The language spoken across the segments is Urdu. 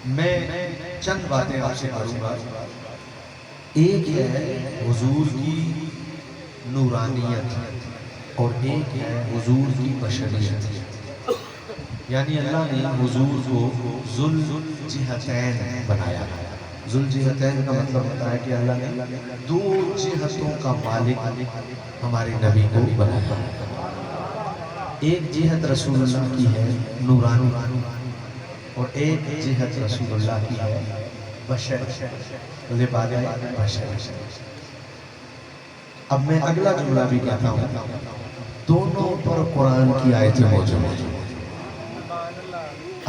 میں چند باتیں آپ سے کروں گا. ایک ہے حضور کی نورانیت اور ایک ہے حضور کی بشریت. یعنی اللہ نے حضور کو ذوالجہتین بنایا. ذوالجہتین کا مطلب ہوتا ہے کہ اللہ نے دو جہتوں کا مالک ہمارے نبی کو بنایا. ایک جہت رسول اللہ کی ہے نورانی اور ایک جہت رسول اللہ کی ہے بشر لباس بشر. اب میں اگلا جملہ بھی کہتا ہوں. دونوں پر قرآن کی آیتیں موجود ہیں.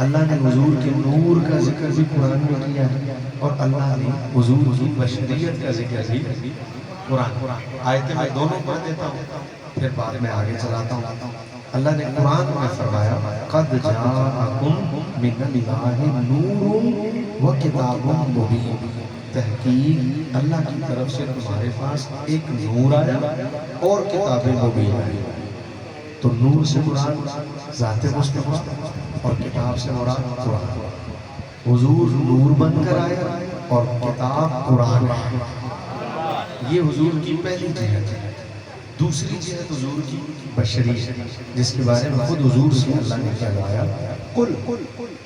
اللہ نے حضور کے نور کا ذکر بھی قرآن میں کیا ہے اور اللہ نے حضور کی بشریت کا ذکر بھی قرآن. آیتیں میں دونوں پڑھ دیتا ہوں پھر بعد میں آگے چلاتا ہوں. اللہ نے قرآن میں فرمایا قد جاءکم من اللہ نور و کتاب مبین. تحقیق اللہ کی طرف سے تمہارے پاس ایک نور آیا اور کتاب مبین آئی. تو نور سے مراد ذات مصطفیٰ اور کتاب سے مراد قرآن. حضور نور بن کر آیا اور کتاب قرآن. یہ حضور کی پہلی جہت ہے. دوسری جہت حضور کی بشریت جس کے بارے میں خود حضور سے اللہ نے فرمایا قل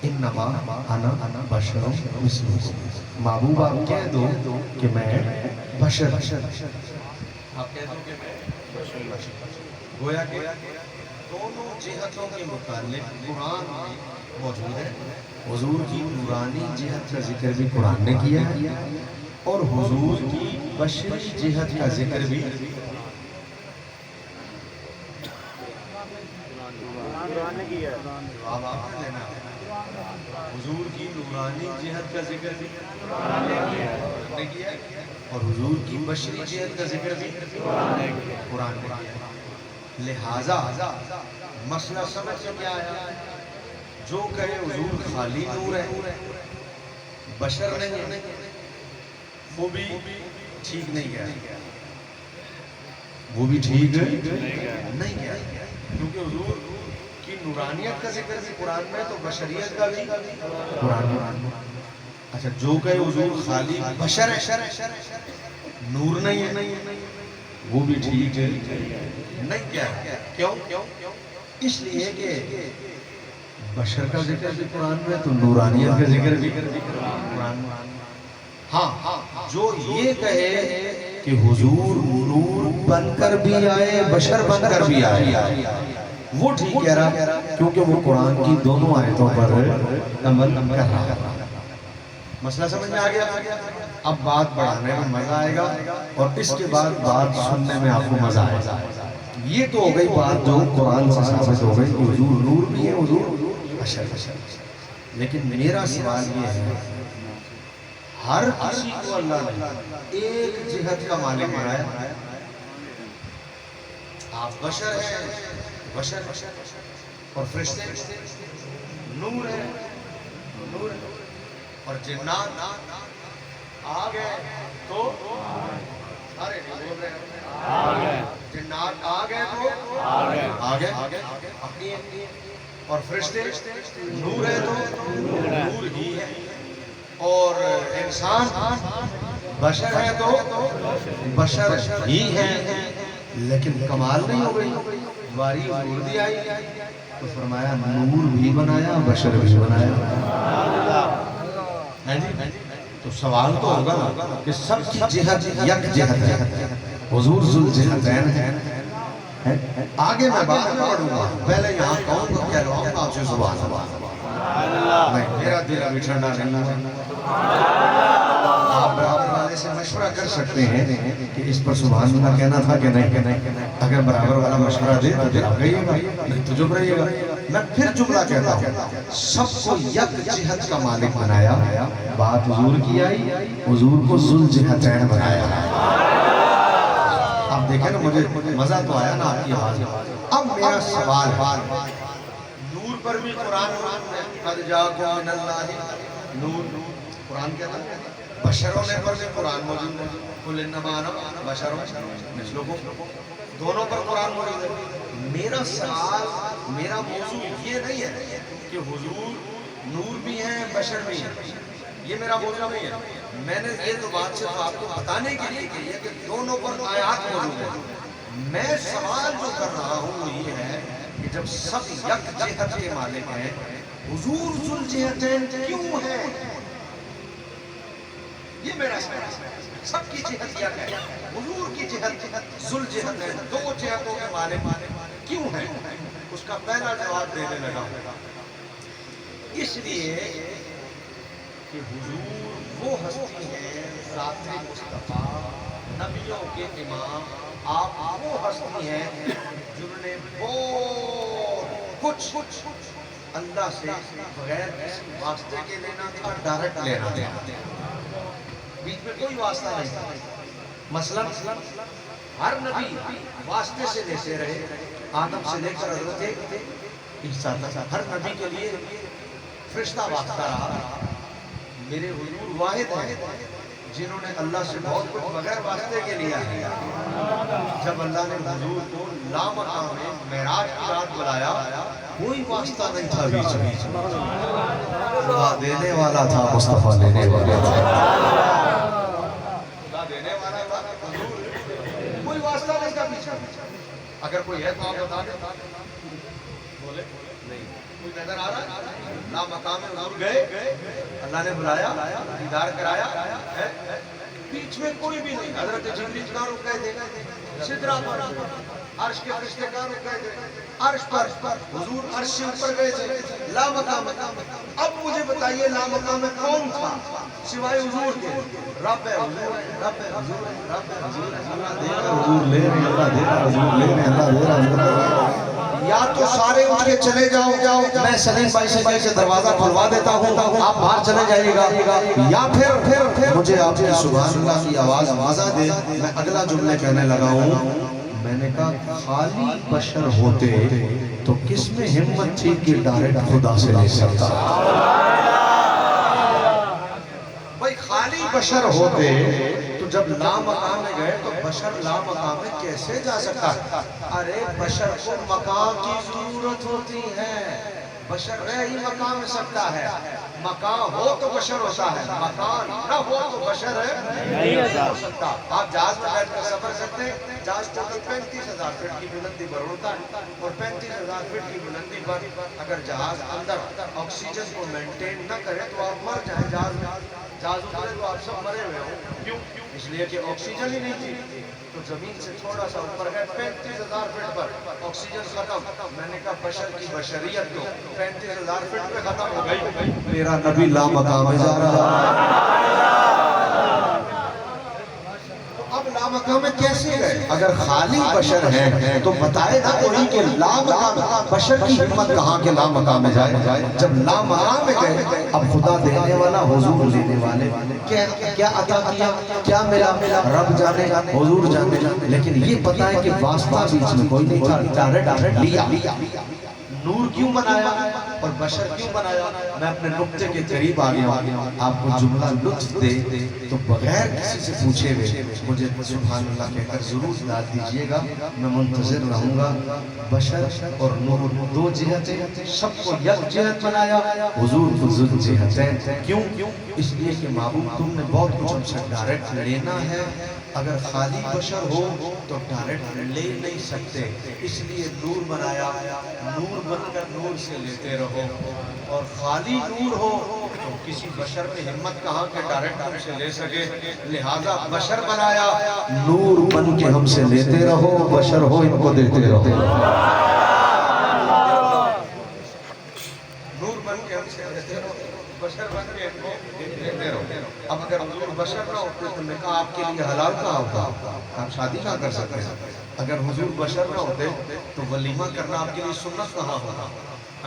انما انا بشر مثلکم. محبوب آپ کہہ دو کہ میں بشر. آپ کہہ دو کہ میں بشر. گویا کہ دونوں جہتوں کے متعلق قرآن میں موجود ہے. حضور کی نورانی جہت کا ذکر بھی قرآن نے کیا ہے اور حضور کی بشری جہت کا ذکر بھی جواب آپ نے دینا. حضور کی نورانی جہت کا ذکر بھی قرآن نے کیا اور حضور کی بشری جہت کا ذکر بھی قرآن نے کیا. لہذا مسئلہ سمجھ سے کیا ہے؟ جو کہے حضور خالی نور ہے بشر نہیں ہے وہ بھی ٹھیک نہیں گیا. وہ بھی ٹھیک نہیں گیا کیونکہ حضور کی نورانیت کا ذکر بھی قرآن میں تو بشریت کا بھی قرآن میں. اچھا جو کہے حضور خالی بشر ہے نور نہیں ہے وہ بھی ٹھیک نہیں کیا. کیوں؟ اس لیے کہ بشر کا ذکر بھی قرآن میں تو نورانیت کا ذکر بھی قرآن میں. ہاں جو یہ کہے کہ حضور نور بن کر بھی آئے بشر بن کر بھی آئے وہ ٹھیک کہہ رہا کیونکہ وہ قرآن کی دونوں آیتوں پر عمل کر رہا. مسئلہ سمجھ میں آ گیا؟ اب بات بڑھانے میں مزہ آئے گا اور اس کے بعد بات سننے میں آپ کو مزہ آئے گا. یہ تو ہو گئی بات جو قرآن سے ثابت ہو گئی کہ حضور نور بھی ہے حضور بشر. لیکن میرا سوال یہ ہے ہر کسی کو اللہ نے ایک جہت کا مالک بنایا. آپ بشر ہیں بشر اور فرشتے نور ہے اور جنات آ گئے تو ارے جنات آ گئے تو آ گئے اپنی اور فرشتے نور ہے تو نور ہی ہے اور انسان بشر ہے تو بشر ہی ہے. لیکن کمال نہیں ہو گئی باری حضور دی آئی تو فرمایا نور بھی بنایا بشر بھی بنایا. تو سوال تو ہوگا نا کہ سب کی جہت یک جہت ہے حضور ذوالجہتین ہے. آگے میں بات میں پڑھوں گا پہلے یہاں کہوں گا کہہ رہا ہوں آپ سے سبحان اللہ. میرا دل ابھی ٹھنڈا نہیں ہے. آپ برابر والے سے مشورہ کر سکتے ہیں کہ اس پر سبحان اللہ کہنا تھا کہ نہیں. اگر برابر والا مشورہ دے تو آپ کہیے گا نہیں تو چپ رہیے گا. میں پھر جملہ کہتا ہوں سب کو یک جہت کا مالک بنایا. بات حضور کی آئی حضور کو ذوالجہتین بنایا. آپ دیکھیں نا مجھے مزہ تو آیا نا آپ کی آواز. اب میرا سوال نور پر بھی قرآن قد جاءکم من اللہ نور قرآن کہتا ہے. بشر ہونے پر بھی قرآن موجود ہے قل انما انا بشر مثلکم. دونوں پر قرآن موجود ہے. میرا سوال میرا موضوع یہ نہیں ہے کہ حضور نور بھی ہیں بشر بھی ہیں. یہ میرا موضوع نہیں ہے. میں نے یہ تو بات صرف آپ کو بتانے کے لیے کی ہے کہ دونوں پر آیات موجود ہیں. میں سوال جو کر رہا ہوں وہ یہ ہے کہ جب سب یک جہت کے مالک ہیں حضور ذوالجہتین کیوں ہیں؟ یہ میرا سوال ہے. سب کی جہت یک ہے, حضور کی جہت ذوالجہتین, دو جہتوں کے مالک کیوں ہیں؟ اس کا پہلا جواب دینے لگا اس لیے کہ حضور وہ ہستی ہیں ذات مصطفیٰ, نبیوں کے امام. آپ وہ ہستی ہیں جنہوں نے بہت کچھ اللہ سے بغیر کسی واسطے کے لینا تھا, ڈائریکٹ لینا تھا, بیچ میں کوئی واسطہ نہیں تھا. مثلا ہر نبی واسطے سے لیتے رہے, آدم سے لے کر حضرت عیسیٰ تک ہر نبی کے لیے فرشتہ واسطہ رہا. میرے حضور واحد ہیں جنہوں نے اللہ سے بہت کچھ بغیر واسطے کے لیا ہے. جب اللہ نے حضور کو لامقام میں معراج کی رات بلایا کوئی واسطہ نہیں تھا بیچ میں, خدا دینے والا تھا, مصطفیٰ لینے والا تھا. خدا دینے والا تھا, حضور کوئی واسطہ نہیں تھا بیچ میں. اگر کوئی ہے تو آپ بتا دیں. بولے نہیں, کوئی نظر آ رہا ہے؟ لامقام میں حضور گئے, اللہ نے بلایا, دیدار کرایا, بیچ میں کوئی بھی نہیں. حضرت جبریل کہاں رکے تھے؟ سدرہ پر. عرش کے فرشتے کہاں رکے تھے؟ عرش پر. حضور عرش سے اوپر گئے تھے, لامقام. اب مجھے بتائیے لامقام میں کون تھا سوائے حضور کے؟ رب ہے حضور, رب ہے حضور, رب ہے حضور. اللہ دے رہا, حضور لے رہے, اللہ دے رہا, حضور لے رہے, اللہ دے رہا. یا تو سارے اٹھ کے چلے جاؤ, میں سلیم بھائی سے جا کے دروازہ کھلوا دیتا ہوں, آپ باہر چلے جائیے گا, یا پھر مجھے آپ کی سبحان اللہ کی آواز مزہ دے. میں اگلا جملے کہنے لگا ہوں. میں نے کہا خالی بشر ہوتے تو کس میں ہمت تھی کہ ڈائریکٹ خدا سے لے سکتا؟ بھائی خالی بشر ہوتے تو جب لامقام میں گئے تو بشر لامقام میں کیسے جا سکتا؟ ارے بشر کو مقام کی ضرورت ہوتی ہے, بشر رہ ہی مقام میں سکتا ہے. مقام ہو تو بشر ہوتا ہے, مکان نہ ہو تو بشر نہیں ہو سکتا. آپ جہاز میں بیٹھ کر سفر کرتے ہیں, جہاز ٹوٹل 35,000 فٹ کی بلندی پر ہوتا ہے, اور 35,000 فٹ کی بلندی پر اگر جہاز اندر آکسیجن کو مینٹین نہ کرے تو آپ مر جائیں. جہاز اترے تو آپ سب مرے ہوئے ہوں. کیوں؟ اس لیے کہ آکسیجن ہی نہیں تھی. تو زمین سے تھوڑا سا اوپر گئے 35,000 فٹ پر, آکسیجن ختم. میں نے کہا بشر کی بشریت تو 35,000 فٹ پہ ختم ہو گئی. میرا نبی لامقام میں جا رہا. اب لامقام میں کیسے گئے؟ اگر خالی بشر ہیں تو بتائے نا کوئی کہ لامقام, بشر کی ہمت کہاں کے لامقام میں جائے. جب لامقام میں گئے, اب خدا دینے والا, حضور لینے والے, کیا عطا کیا, کیا ملا, رب جانے, حضور جانے. لیکن یہ پتا ہے کہ واسطہ بیچ میں کوئی نہیں تھا, ڈائریکٹ لیا. نور کیوں بنایا اور بشر کیوں بنایا؟ میں اپنے نقطے کے قریب آ گیا. آپ کو جملہ لطف دے تو بغیر کسی سے پوچھے ہوئے مجھے سبحان اللہ کہہ کر ضرور داد دیجئے گا, میں منتظر رہوں گا. بشر اور نور دو جہتیں, سب کو یک جہت بنایا, حضور کو ذو جہتین. کیوں؟ اس لیے کہ معبود تم نے بہت کچھ ہم سے ڈائریکٹ لینا ہے. اگر خالی بشر ہو تو ڈائریکٹ لے نہیں سکتے, اس لیے نور بنایا. نور بن کر نور سے لیتے رہو, اور خالی نور ہو تو کسی بشر میں ہمت کہاں کہ ڈائریکٹ ہم سے لے سکے. لہذا بشر بنایا, نور بن کے ہم سے لیتے رہو, بشر ہو ان کو دیتے رہو. نور بن کے ہم سے لیتے رہو, بشر بن کے ان کو دیتے رہو. اب اگر حضور بشر نہ ہوتے تو نکاح آپ کے لیے حلال کہاں ہوتا, آپ شادی کہاں کر سکتے ہیں. اگر حضور بشر نہ ہوتے تو ولیمہ کرنا آپ کے لیے سنت کہاں ہوتا.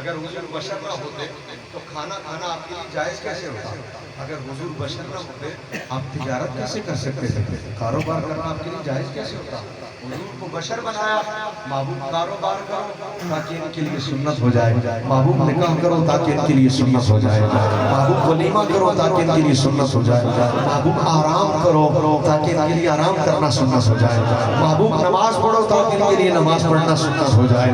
اگر حضور بشر نہ ہوتے تو کھانا کھانا آپ کے لیے جائز کیسے ہوتا. اگر حضور بشر نہ ہوتے آپ تجارت کیسے کر سکتے تھے؟ کاروبار کرنا آپ کے لیے جائز کیسے ہوتا؟ حضور کو بشر بنایا، محبوب کاروبار کرو تاکہ ان کے لیے سنت ہو جائے، محبوب نکاح کرو تاکہ ان کے لیے سنت ہو جائے، محبوب ولیمہ کرو تاکہ ان کے لیے سنت ہو جائے، محبوب آرام کرو تاکہ ان کے لیے آرام کرنا سنت ہو جائے، محبوب نماز پڑھو تاکہ ان کے لیے نماز پڑھنا سنت ہو جائے،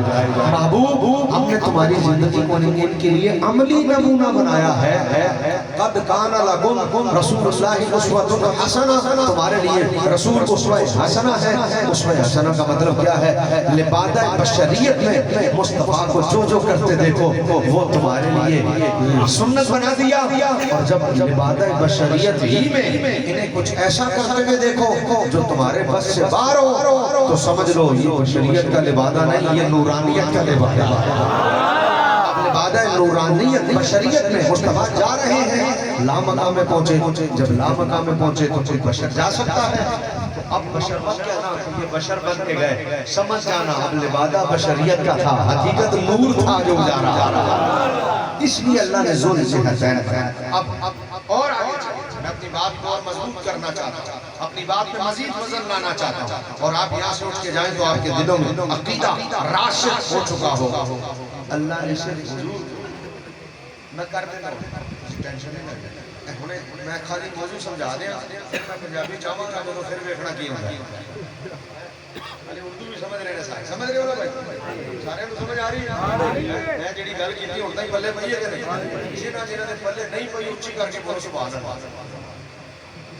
محبوب ہم نے تمہاری زندگی کو ان کے لیے عملی نمونہ بنایا ہے۔ قد کان لکم رسول اللہ اسوۃ حسنہ، تمہارے لیے رسول اسوہ حسنہ ہے۔ اسوہ حسنہ کا مطلب کیا ہے؟ لبادہ بشریت میں مصطفیٰ کو جو کرتے دیکھو وہ تمہارے لیے سنت بنا دیا، اور جب لبادہ بشریت ہی میں انہیں کچھ ایسا کرتے ہوئے دیکھو جو تمہارے بس سے باہر ہو تو سمجھ لو یہ بشریت کا لبادہ نہیں، یہ نورانیت کا لبادہ ہے۔ لبادہ نورانیت بشریت میں مصطفیٰ جا رہے ہیں، لامقام میں پہنچے، جب لامقام میں پہنچے تو کوئی بشر جا سکتا ہے؟ اب بشر مت کہنا کہ یہ بشر بن کے گئے، سمجھ جانا اب لبادہ بشریت کا تھا، حقیقت نور تھا جو جا رہا۔ اس لیے اللہ نے ذو الجہتین اب اور آگے چلیں، میں اپنی بات کو اور مضبوط کرنا چاہتا ہوں، اپنی بات میں مزید وزن لانا چاہتا ہوں، اور آپ یہاں سے اٹھ کے جائیں تو آپ کے دلوں میں عقیدہ راشد ہو چکا ہوگا۔ اللہ نے صرف حضور میں کر دیتا ہوں، ٹینشن نہیں لگے، میں خالی موضوع سمجھا دیا، میں پنجابی چاہوں گا تو پھر ویکھنا کی ہوگا۔ علی اردو بھی سمجھ رہے ہیں سارے، سمجھ رہے ہو بھائی؟ سارے کو سمجھ آ رہی ہے؟ میں جڑی گل کیتی ہن تک پلے پئی ہے کہ نہیں؟ کسی نہ جنہاں دے پلے نہیں پئی اونچی کر کے بولو سبحان اللہ۔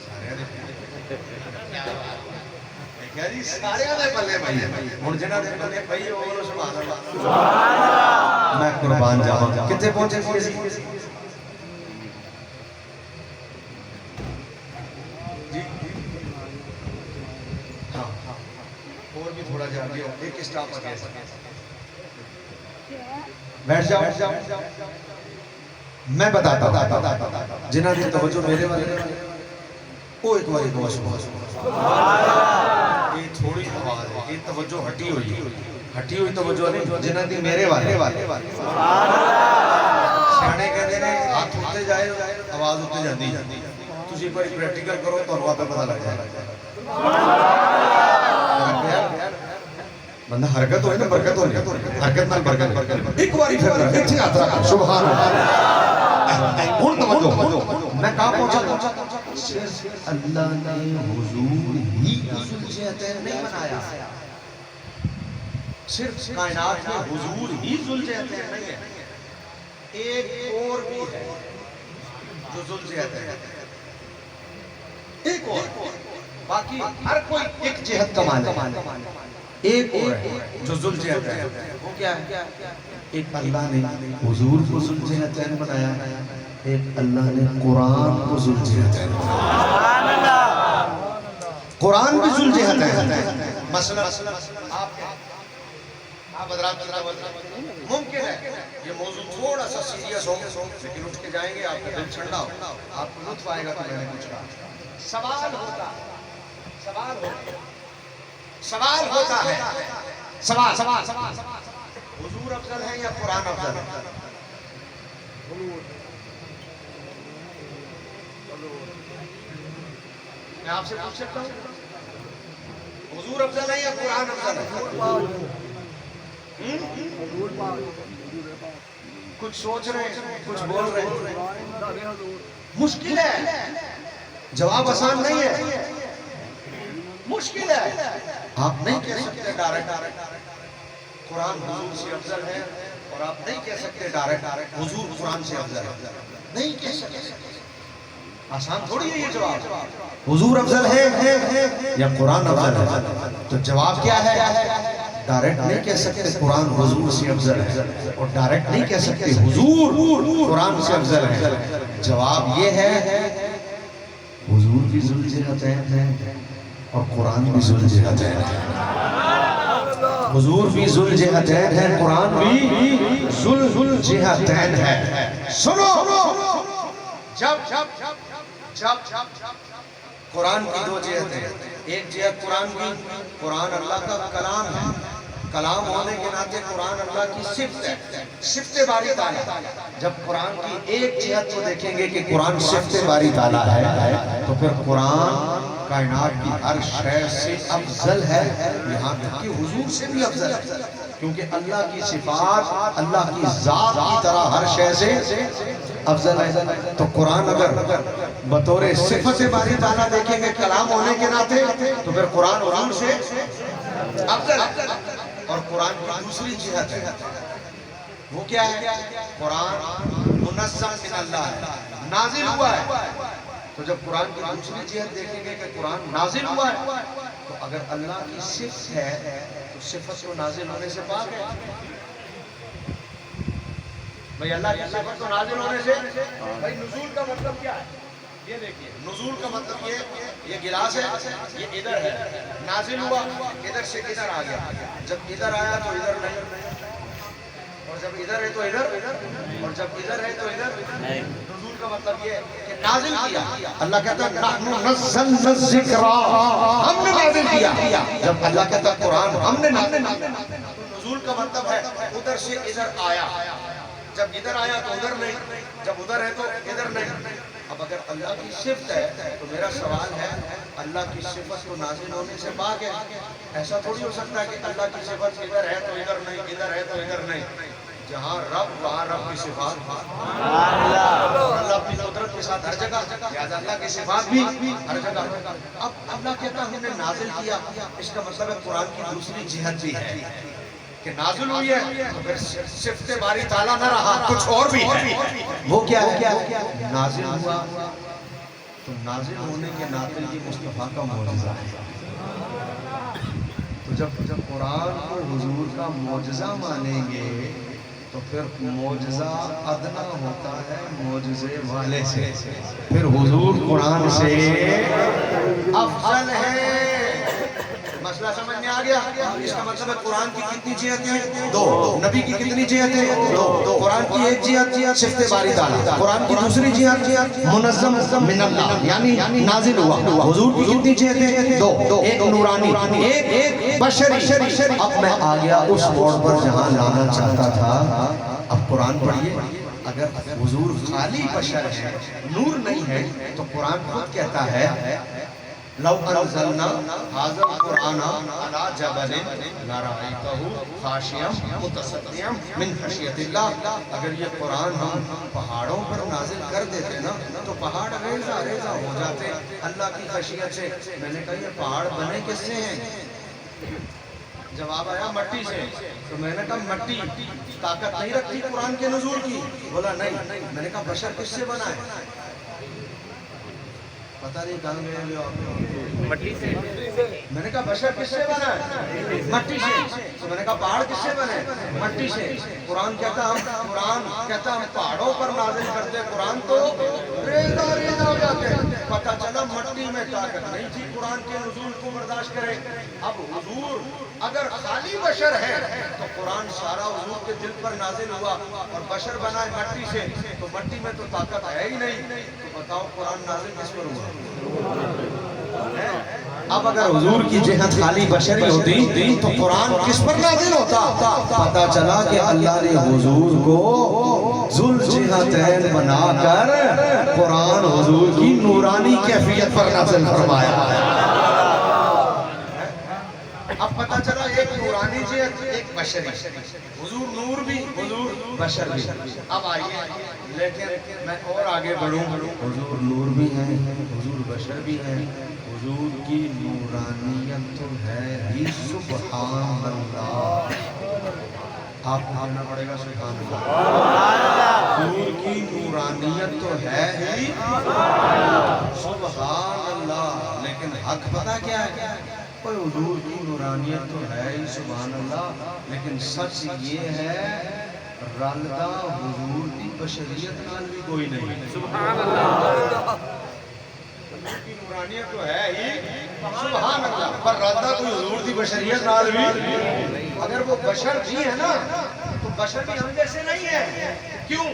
سارے دے کہہ جی سارے دے پلے پئی ہے، ہن جنہاں دے پلے پئی ہے بولو سبحان اللہ۔ سبحان اللہ۔ میں قربان جاواں، کتے پہنچے سی؟ جی ہاں اور بھی تھوڑا جا گیا، ایک اسٹاپ آ گیا، بیٹھ جاؤ۔ میں بتاتا ہوں جنہاں دی توجہ میرے والے وہ ایک باری کو سبحان اللہ، یہ تھوڑی آواز ہے، یہ توجہ ہٹی ہوئی توجہ نہیں، جنہاں دی میرے والے سبحان اللہ۔ سیانے کہتے ہیں ہاتھ اٹھتے جائے آواز اٹھتے جاندی، تسی ایک باری پریکٹیکل کرو تو آپ پتہ لگ جائے بندہ حرکت ہوئے نا برکت ہوئی، حرکت نال برکت، ایک باری پھر ایک ہاتھ رکھ سبحان اللہ۔ ہن توجہ، میں کہاں پہنچا؟ صرف اللہ نے حضور ہی ذوالجہتین نہیں بنایا، صرف کائنات میں حضور ہی ذوالجہتین نہیں ہے، ایک اور بھی ہے جو ذوالجہتین ہے، ایک اور، باقی ہر کوئی ایک جہت کا مالک ہے، ایک اور ہے جو ذوالجہتین ہے، وہ کیا ہے؟ ایک اللہ نے حضور کو ذوالجہتین بنایا، ایک اللہ نے قرآن کو ذوالجہتین بنایا۔ قرآن بھی ذوالجہتین ہے۔ مثلا آپ حضرات کی توجہ، ممکن ہے یہ موضوع تھوڑا سا سیریس ہو لیکن اٹھ کے جائیں گے، آپ کا دل ٹھنڈا ہو، آپ کو لطف آئے گا کہ میں نے کچھ کہا۔ سوال ہوتا ہے، سوال حضور افضل ہے یا قرآن افضل ہے؟ میں آپ سے پوچھ سکتا ہوں حضور افضل ہے یا قرآن افضل ہے؟ کچھ سوچ رہے ہیں، کچھ بول رہے ہیں، مشکل ہے، جواب آسان نہیں ہے، مشکل ہے۔ آپ نہیں کہہ سکتے ڈائریکٹ قرآن حضور سے افضل ہے، اور آپ نہیں کہہ سکتے ڈائریکٹ حضور قرآن سے افضل ہے، نہیں کہہ سکتے۔ آسان تھوڑی ہے یہ جواب، حضور افضل ہے یا قرآن افضل ہے؟ تو جواب کیا ہے؟ ڈائریکٹ نہیں کہہ سکتے قرآن حضور سے افضل ہے، اور ڈائریکٹ نہیں کہہ سکتے حضور قرآن سے افضل ہے۔ جواب یہ ہے حضور بھی ذوالجہتین ہے اور قرآن بھی ذوالجہتین ہے، حضور بھی ذوالجہتین ہے، قرآن بھی ذوالجہتین ہے۔ سنو، جب قرآن کی دو جہت ہیں، ایک جہت قرآن کی، قرآن اللہ کا کلام ہے، کلام ہونے کے ناطے قرآن اللہ کی صفت ہے، صفت باری تعالیٰ. جب قرآن کی ایک جہت کو دیکھیں گے کہ قرآن صفت باری تعالیٰ ہے تو پھر قرآن کائنات کی ہر شے سے افضل ہے، یہاں تک کہ حضور سے بھی افضل ہے، کیونکہ اللہ کی صفات اللہ کی ذات کی طرح ہر شے سے افضل ہے. تو قرآن اگر بطور صفت باری تعالیٰ دیکھیں گے کلام ہونے کے ناطے تو پھر قرآن حضور سے افضل ہے. اور قرآن کی دوسری جہت ہے وہ کیا ہے؟ قرآن منزل من اللہ ہے، نازل ہوا ہے. تو جب قرآن کی دوسری جہت دیکھیں گے کہ قرآن نازل ہوا ہے تو اگر اللہ کی صفت ہے تو صفت کو نازل ہونے سے پاک ہے. بھئی اللہ کی صفت کو نازل ہونے سے، بھئی نزول کا مطلب کیا ہے؟ یہ دیکھیے نزول کا مطلب یہ گلاس ہے، یہ ادھر ہے، نازل ہوا ادھر سے ادھر آ گیا. جب ادھر آیا تو ادھر نہیں، اور جب ادھر ہے تو ادھر، اور جب ادھر ہے تو ادھر. نزول کا مطلب یہ کہ نازل کیا. اللہ کہتا ہے نحن نزلنا الذکر، ہم نے نازل کیا. جب اللہ کہتا ہے قرآن ہم نے نازل کیا تو نزول کا مطلب ہے ادھر سے ادھر آیا. جب ادھر آیا تو ادھر نہیں، جب ادھر ہے تو ادھر نہیں. اب اگر اللہ کی صفت ہے تو میرا سوال ہے اللہ کی صفت کو نازل ہونے سے پاک ہے. ایسا تھوڑی ہو سکتا ہے کہ اللہ کی صفت ادھر ہے تو ادھر نہیں، ادھر ہے تو ادھر نہیں. جہاں رب وہاں رب کی صفات، اللہ اپنی قدرت کے ساتھ ہر جگہ، لہذا اللہ کی صفات بھی ہر جگہ. اب اللہ کہتا ہم نے نازل کیا، اس کا مطلب ہے قرآن کی دوسری جہت بھی ہے کہ نازل ہوئی ہے تو پھر صفت باری تعالیٰ نہ رہا، کچھ اور بھی ہے. وہ کیا ہے؟ نازل ہوا تو نازل ہونے کے ناطے یہ مصطفیٰ کا معجزہ ہے. تو جب قرآن کو حضور کا معجزہ مانیں گے تو پھر معجزہ ادنا ہوتا ہے معجزے والے سے، پھر حضور قرآن سے افضل ہے. مسئلہ سمجھ میں آ گیا؟ اس کا مطلب ہے قرآن کی کتنی جہتیں ہیں؟ دو. نبی کی کتنی جہتیں ہیں؟ دو. قرآن کی ایک جہت صفت باری تعالیٰ، قرآن کی دوسری جہت منظم من اللہ یعنی نازل ہوا. حضور کی کتنی جہتیں؟ دو. ایک نورانی، ایک بشری. اب میں آ گیا اس موڑ پر جہاں لانا چاہتا تھا. اب قرآن پڑھیے، اگر حضور خالی بشر ہے، نور نہیں ہے، تو قرآن خود کہتا ہے لو انزلنا هذا القرآن على جبل لرأيته خاشعا متصدعا من خشیۃ اللہ. اگر یہ قرآن ہم پہاڑوں پر نازل کر دیتے نا تو پہاڑ ریزہ ریزہ ہو جاتے اللہ کی خشیت سے. میں نے کہا یہ پہاڑ بنے کس سے ہیں؟ جواب آیا مٹی سے. تو میں نے کہا مٹی طاقت نہیں رکھتی قرآن کے نزول کی؟ بولا نہیں. میں نے کہا بشر کس سے بنا ہے؟ پتہ نہیں کہاں گئے ہو آپ؟ مٹی سے. میں نے کہا بشر کس سے بنا ہے؟ مٹی سے. تو میں نے کہا پہاڑ کس سے بنے؟ مٹی سے. قرآن کہتا ہم پہاڑوں پر نازل کرتے، قرآن تو ریزہ ریزہ ہو جاتے. پتہ چلا مٹی میں طاقت نہیں تھی قرآن کے نزول کو برداشت کرے. اب حضور اگر خالی بشر ہے تو قرآن سارا حضور کے دل پر نازل ہوا، اور بشر بنا ہے مٹی سے تو مٹی میں تو طاقت ہے ہی نہیں. تو بتاؤ قرآن نازل کس پر ہوا؟ اب اگر حضور کی جہت خالی بشری ہوتی تو قرآن کس پر نازل ہوتا؟ پتہ چلا کہ اللہ نے حضور کو ذوالجہتین بنا کر قرآن حضور کی نورانی کیفیت پر نازل فرمایا. اب پتہ چلا ایک نورانی جہت، ایک بشری. حضور نور بھی، حضور بشر بھی. اب آئیے لیکن میں اور آگے بڑھوں. حضور نور بھی ہیں، حضور بشر بھی ہیں. حضور کی نورانیت تو ہے ہی سبحان اللہ. آپ کو کہنا پڑے گا سبحان اللہ. حضور کی نورانیت تو ہے ہی سبحان اللہ. لیکن حق پتہ کیا ہے؟ کوئی حضور کی نورانیت تو ہے ہی سبحان اللہ، لیکن سچ یہ ہے رلدہ حضور کی بشریت نال بھی کوئی نہیں. سبحان اللہ. حضور کی نورانیت تو ہے ہی سبحان اللہ، پر رلدہ کوئی حضور کی بشریت نال بھی. اگر وہ بشر بھی ہے نا تو بشر بھی ہم جیسے نہیں ہے. کیوں؟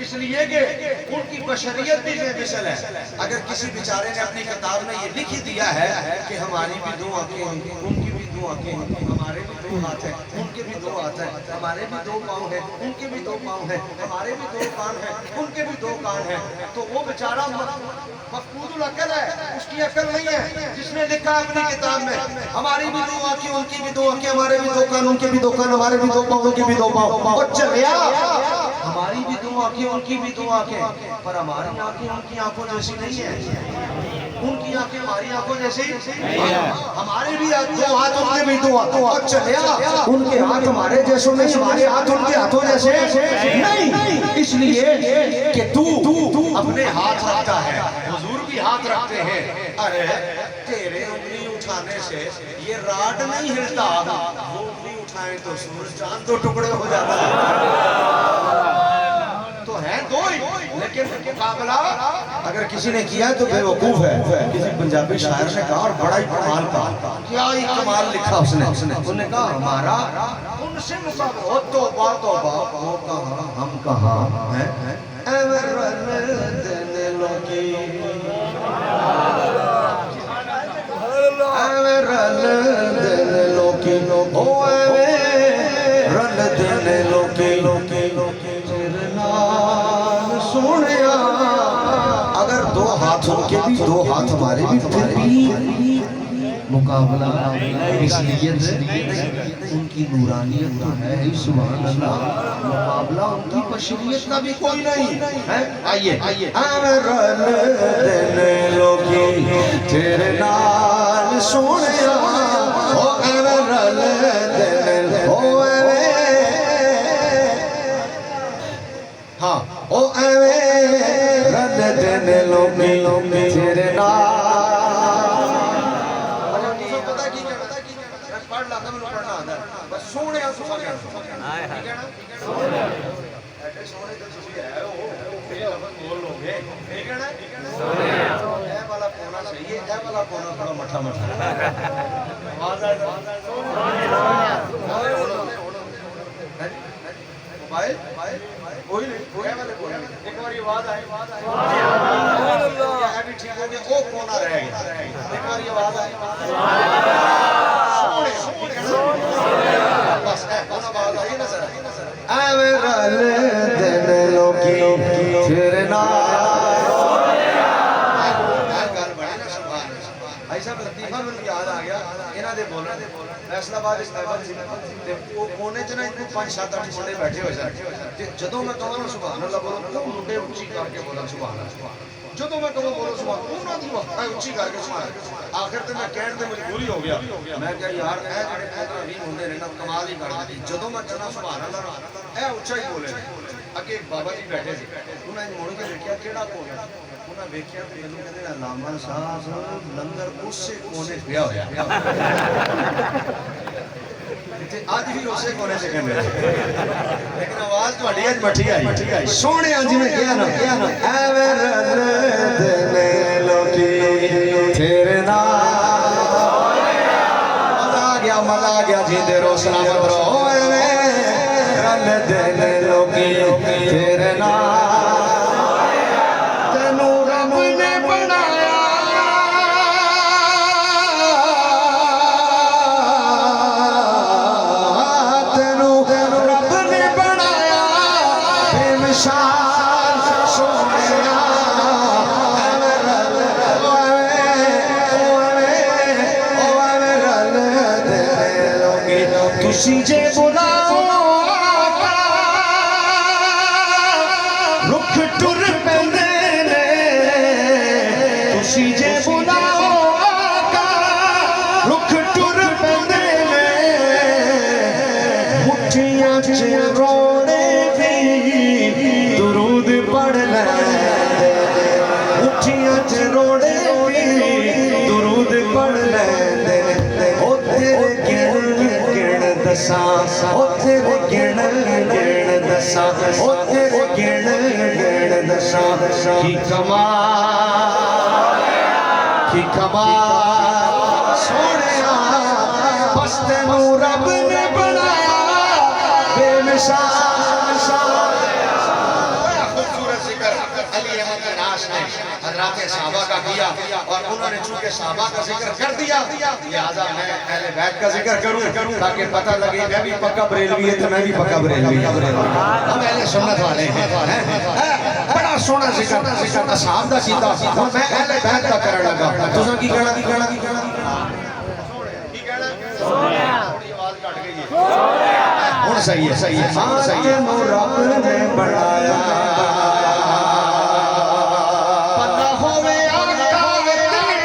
اس لیے کہ ان کی بشریت بھی بے مثل ہے. اگر کسی بیچارے نے اپنی کتاب میں یہ لکھ دیا ہے کہ ہماری بھی دو آنکھیں ہیں، ان کی بھی دو دو آنکھیں ہیں ہمارے بھی دو ہاتھ ہیں ان کے بھی دو ہاتھ ہیں ہمارے بھی دو پاؤں ہیں ان کے بھی دو پاؤں ہیں ہمارے بھی دو کان ہیں ان کے بھی دو کان ہیں تو وہ بیچارہ مفقود العقل ہے اس کی عقل نہیں ہے جس نے لکھا اپنی کتاب میں ہماری بھی دو آنکھیں ان کی بھی دو آنکھیں ہمارے بھی دو کان ان کے بھی دو کان ہمارے بھی دو پاؤں ان کے بھی دو پاؤں اور چلیا ہماری بھی دو آنکھیں ان کی بھی دو آنکھیں پر ہماری آنکھیں ان کی آنکھوں جیسی نہیں ہے ان کی آنکھیں ہماری آنکھوں جیسی ہمارے بھی دو ہاتھ ان کے بھی دو ہاتھ چلیا ان کے ہاتھ ہمارے جیسے نہیں ہمارے ہاتھ ان کے ہاتھوں جیسے نہیں اس لیے کہ تو اپنے ہاتھ رکھتا ہے حضور بھی ہاتھ رکھتے ہیں ارے تیرے انگلی اٹھانے سے یہ راڈ نہیں ہلتا وہ انگلی اٹھائیں تو سورج چاند دو ٹکڑے ہو جاتا ہے تو ہیں دو ہی لیکن مقابلہ اگر کسی نے کیا ہے تو بے وقوف ہے کسی پنجابی شاعر نے کہا اور بڑا ہی کمال کہا کیا ہی کمال لکھا اس نے انہوں نے کہا ہمارا ان سے مقابلہ ہو توبہ توبہ وہ کہاں ہم کہاں ہیں دلوں کی دلوں کی سونیا اگر دو ہاتھ ان کے بھی دو ہاتھ ہمارے بھی پھر بھی مقابلہ مثلیت ان کی نورانیت تو ہے ہی سبحان اللہ مقابلہ ان کی بشریت کا بھی کوئی نہیں آئیے دینے لوگی تیرے نال سونیا ہاں او ایویں رل دینے لوگی تیرے نال پتہ کی کہنا پڑھ لا میں پڑھنا آتا ہے بس سونے سونا کہنا ایڈے سونے تو تسی ہے او یہ لفظ بول لو گے ٹھیک ہے نا اے والا کونا صحیح ہے اے والا کونا بڑا مٹھا مٹھا آواز آ موبائل کوئی نہیں اے والے کونے ایک بار آواز آئی اے بھی ٹھیک ہو گیا او کونا رہ گیا ایک بار آواز آئی بس اے کونا آواز آئی نا سر اے رل دل لوکی تیرے نال گل بڑی نا سبحان بھائی صاحب لطیفہ مجھے یاد آ گیا انہاں دے بولنا فیصلہ آباد استعمال سی تے وہ کونے چ نا ان 5-7 8 بندے بیٹھے ہوئے سن تے جدوں میں کہاں سبحان اللہ بولو تو منڈے اونچی کر کے بولن سبحان اللہ جدوں میں کہاں بولو سبحان انہاں دی اونچی کر کے سبحان آخر تے میں کہن تے مجبوری ہو گیا میں کہ یار اے جڑے 15-20 ہوندے نے نا کمال ہی کر دی جدوں میں کہنا سبحان اللہ اے اونچا ہی بولے اگے ایک بابا جی بیٹھے سی انہاں نے مڑ کے دیکھیا کیڑا کونا انہاں ویکھیا تے مینوں کہندے علامہ صاحب لنگر اسی کونے پیا ہویا آج بھی اسے کونے سے کہنے لیکن آواز تو اڈی آج مٹھی آئی سونے آجی میں کیا نا اے رل دینے لوکی تیرے نال مزہ آ گیا جیندے رو سلامت رہو اے رل دینے لوکی تیرے نال تینوں رب نے بنایا تجھے بلاؤ رخ ٹر پیندے نے تجھے بلاؤ رخ ٹر پیندے نے مٹھیاں چ روڑے بھی درود پڑھ لیندے مٹھیاں چ روڑے بھی درود پڑھ لیندے او تیرے گن دساں او تیرے گن دساں او تیرے گن دساں کی کمال سونیا بس تینوں رب نے بنایا بے مثال خوبصورت ذکر علی احمد ناز نے حضرات صحابہ کا کیا اور انہوں نے چونکہ صحابہ کا ذکر کر دیا لہذا میں اہل بیت کا ذکر کروں تاکہ پتہ لگے میں بھی پکا بریلوی ہے تو میں بھی پکا بریلوی ہم اہل سنت والے ہیں بڑا سونا ذکر اصحاب دا کیتا میں اہل بیت کا کرن لگا تساں کی کہنا ہن صحیح ہے تینوں رب نے بنایا پتہ ہوے آقا تیری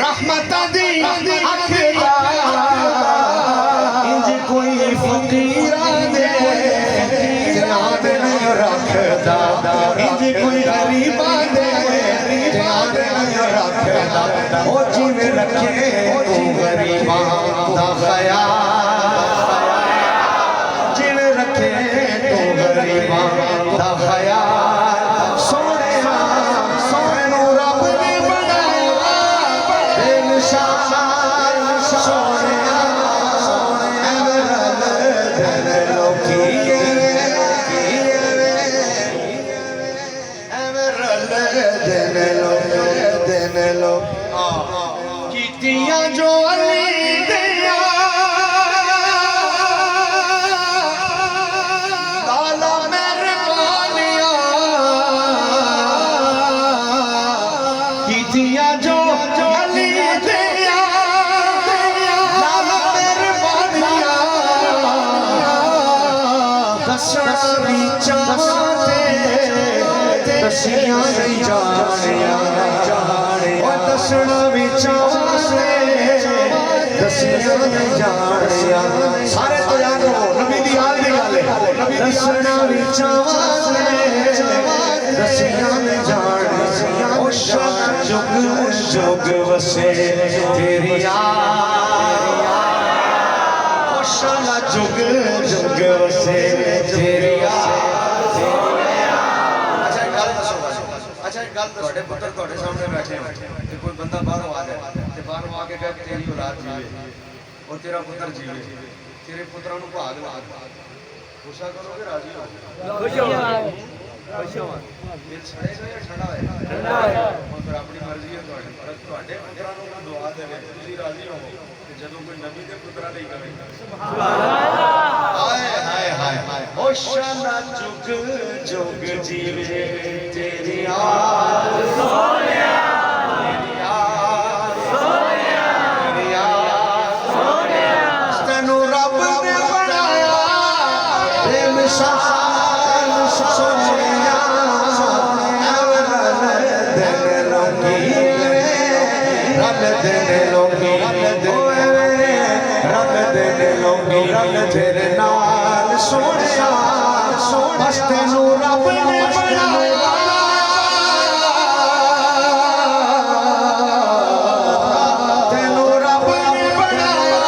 رحمت دی اکھدا انج کوئی فقیر دے جناب نہیں رکھدا انج کوئی غریب دے جناب نہیں رکھدا او جویں رکھے تو غریباں دا خیال جویں رکھے تو غریباں دا خیال سونے نو رب نے بنایا بے مثال سونے جو علی دیا لالا مہربانیاں کیتیاں جو علی دیا لالا مہربانیاں دسنا بھی چاہتے دسیاں نہیں جانیاں دسنا بھی چاہتے دسیاں نہیں جانیاں سارے تو یاد ہو نبی دی حال دی گل ہے دسنا بھی چاہتے دسیاں نہیں جانیاں او شاہ جگ وسے تیری یاد او شاہ جگ وسے تیری یاد اچھا ایک گل تواڈے پتر تواڈے سامنے بیٹھے ہیں تے کوئی بندہ باہروں آ جائے تے باہروں آ کے کہے کہ تیری اولاد جیوے اور تیرا پتر جیوے تیرے پتراں نوں بھاگ لا غصہ کرو گے راضی ہو خوش ہو دل چھڑے گا یا ٹھنڈا ہے ٹھنڈا ہے اور پھر اپنی مرضی ہے تواڈی پر تواڈے پتراں نوں دعا دے تسی راضی ہو کہ جدوں کوئی نبی دے پتراں نہیں کرے سبحان اللہ ہائے ہائے ہائے او شان جگ جیوے تیری یاد سونیا تیری یاد سونیا تیری یاد سونیا تینوں رب نے بنایا بے مثال سونیا دل لوگی رب دل لوگی رب دل لوگی رب تیرے نال سونیا بس تینوں رب نے بنایا تینوں رب نے بنایا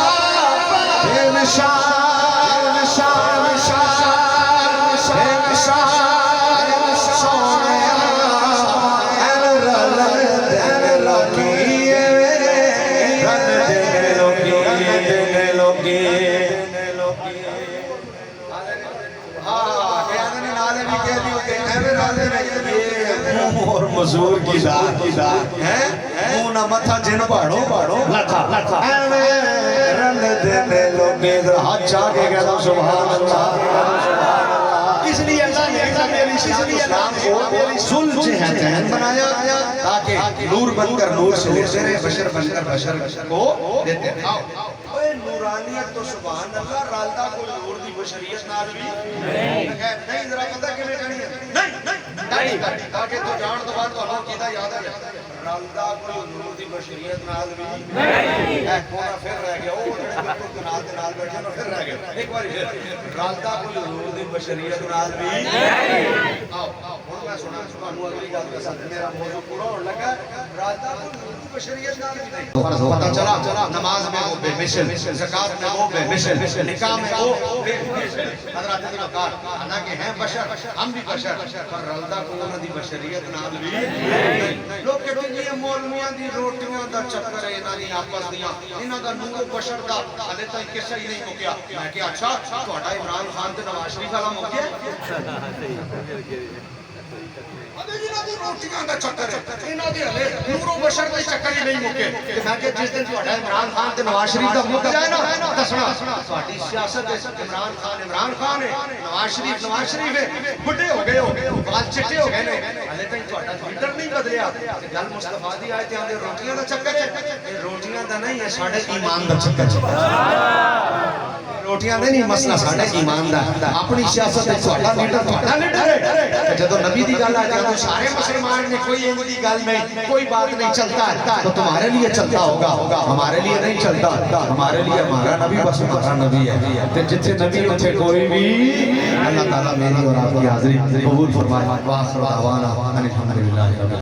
بے مثال سونیا رل دل لوگی دل لوگی اور مزور کی ذات ہے منہ نہ متھا جن پاڑو لکھا رل دل لوگی ہاتھ چاہ کے کہتا ہوں سبحان اللہ اس لیے اللہ نے میری اسلام کو ذوالجہتین بنایا تاکہ نور بن کر نور سے لیتے رہے بشر بن کر بشر کو دیتے رہے نورانیت تو سبحان اللہ رالدہ کو نور دی بشریت نال بھی نہیں ذرا پتہ کیویں کرنی ہے نہیں تاکہ تو جان تو بعد تو کیتا یاد ہے رالدہ کو نور دی بشریت نال بھی نہیں ہے کونا پھر رہ گیا او جڑے بالکل نال بیٹھے نو پھر رہ گیا ایک بار پھر رالدہ کو نور دی بشریت نال بھی نہیں آؤ ہن میں سنا تانوں اگلی گل دساں میرا موضوع پورا ہون لگا رالدہ کو پتہ چلا نماز میں وہ بے مثل، زکات میں وہ بے مثل، نکاح میں وہ بے مثل. حضرات نے کہا حالانکہ ہیں بشر، ہم بھی بشر، پر رلدہ کو انہوں دی بشریت نال بھی لوگ کہتے ہیں یہ مولویاں دی روٹیاں دا چکر ہے، انہاں دی آپس دیاں، انہاں دا نور و بشر دا حالے تک قصہ ہی نہیں مکیا. میں کہ اچھا تہاڈا عمران خان تے نواز شریف والا مکیا روٹیاں دا چکر ہے، انہاں دی ہلے نور و بشر دا چکر ہی نہیں مکے. میں کہ جس دن تہاڈا عمران خان تے نواز شریف دا مک جائے نا دسنا تہاڈی سیاست عمران خان ہے، نواز شریف ہے، بڈھے ہو گئے بال چٹے ہو گئے نے، ہلے تک تہاڈا لیڈر نہیں بدلیا. گل مصطفیٰ دی آئے تے آندے روٹیاں دا چکر ہے، یہ روٹیاں دا نہیں ہے ساڈے ایمان دا چکر ہے. روٹیاں نہیں مسئلہ ساڈے ایمان دا. اپنی سیاست وچ تہاڈا لیڈر ہے، جدوں نبی دی گل آ جائے سارے مسلمان نے کوئی ان کی گل نہیں، کوئی بات نہیں چلتا ہے تو تمہارے لیے چلتا ہوگا، ہمارے لیے نہیں چلتا. ہمارے لیے ہمارا نبی بس ہمارا نبی ہے، جتھے نبی اتھے کوئی بھی. اللہ تعالیٰ میری اور آپ کی حاضری قبول فرمائے. وآخر دعوانا ان الحمد للہ.